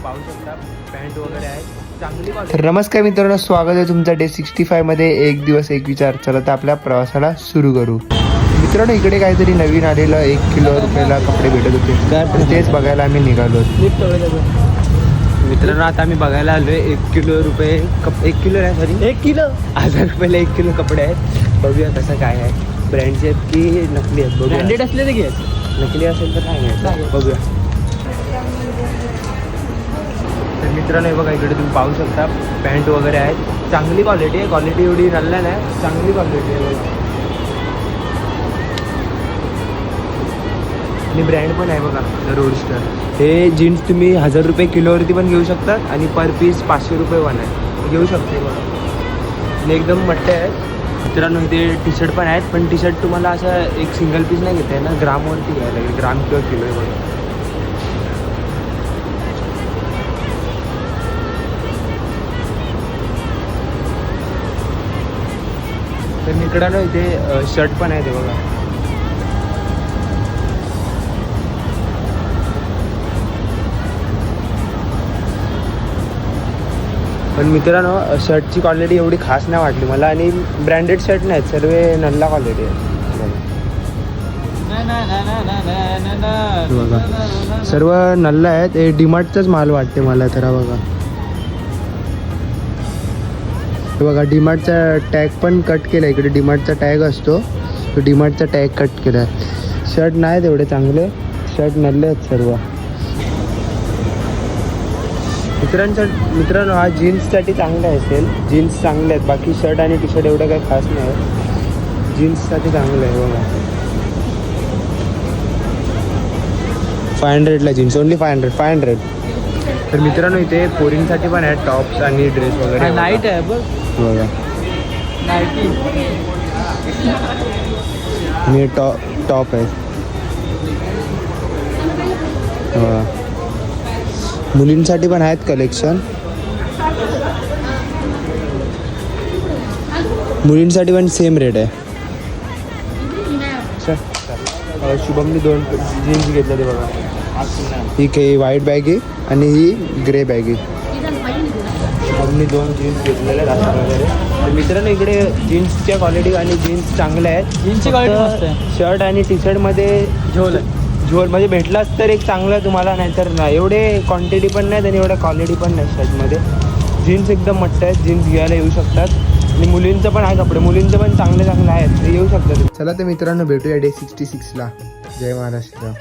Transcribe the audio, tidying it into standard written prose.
पाहू शकता पॅन्ट वगैरे आहे चांगली क्वालिटी। तर नमस्कार मित्रांनो, स्वागत आहे तुमचं डे 65 मध्ये। एक दिवस एक विचार, चला तर आपल्या प्रवासाला सुरू करू। मित्रांनो, इकडे काहीतरी नवीन आलेलं 1 किलो रुपयाला कपडे भेटत होते, तर तेच बघायला आम्ही निघालो। मित्रांनो, आता आम्ही बघायला आलोय 1 किलो रुपये 1 किलो नाही, सॉरी 1 किलो 1000 रुपयाला 1 किलो कपडे आहेत। बघूया कसं काय आहे, ब्रँडचे आहेत की नकली आहेत बघूया। ब्रँडेड असले तर घ्यायचं, नकली असेल तर काय घ्यायचं बघूया। तर मित्रांनो, हे बघा इकडे तुम्ही पाहू शकता पॅन्ट वगैरे आहेत चांगली क्वालिटी आहे। क्वालिटी एवढी नल्ला नाही, चांगली क्वालिटी आहे बघा। आणि ब्रँड पण आहे बघा, द रोडस्टर। हे जीन्स तुम्ही 1000 रुपये किलोवरती पण घेऊ शकतात आणि पर पीस 500 रुपये वन आहे, घेऊ शकते बघा। आणि एकदम मोठे आहेत मित्रांनो। इथे टी शर्ट पण आहेत, पण टी शर्ट तुम्हाला असं एक सिंगल पीस नाही घेता ना, ग्रामवरती घ्यायला लागेल, ग्राम किंवा किलो आहे बघा। तर मित्रांनो, इथे शर्ट पण आहे ते बघा। पण मित्रांनो, शर्टची क्वालिटी एवढी खास नाही वाटली मला, आणि ब्रँडेड शर्ट नाहीत, सर्व नल्ला क्वालिटी आहे बघा। सर्व नल्ला आहेत, हे डीमार्टचाच माल वाटते मला तर बघा। हे बघा, डीमार्टचा टॅग पण कट केला, इकडे डीमार्टचा टॅग असतो, तो डीमार्टचा टॅग कट केला आहे। शर्ट नाही तेवढे चांगले, शर्ट नल्ले आहेत सर्व। मित्रांनो, हा जीन्ससाठी चांगला असेल, जीन्स चांगले आहेत, बाकी शर्ट आणि टी शर्ट एवढं काही खास नाही, जीन्ससाठी चांगलं आहे बघा। 500ला जीन्स, ओनली 500। तर मित्रांनो, इथे पोरींसाठी पण आहेत टॉप्स आणि ड्रेस वगैरे, नाईट आहे बघा। आणि टॉप आहे बघा। मुलींसाठी पण आहेत कलेक्शन, मुलींसाठी पण सेम रेट आहे। शुभमनी 2 जीन्स घेतले ते बघा। ही काही व्हाईट बॅगी आणि ही ग्रे बॅगी। शुभमनी 2 जीन्स घेतलेले आहेत असं वगैरे। तर मित्रांनो, इकडे जीन्सच्या क्वालिटी आणि जीन्स चांगल्या आहेत, जीन्सची क्वालिटी मस्त आहे। शर्ट आणि टी शर्टमध्ये झोल म्हणजे भेटलाच तर एक चांगला तुम्हाला, नाहीतर नाही एवढे क्वांटिटी पण नाहीत आणि एवढ्या क्वालिटी पण नाही शर्टमध्ये। जीन्स एकदम मस्त आहेत, जीन्स घ्यायला येऊ शकतात। आणि मुलींचं पण आहे कपडे, मुलींचं पण चांगले आहेत, ते येऊ शकतात। चला तर मित्रांनो, भेटूया डे 66 ला। जय महाराष्ट्र।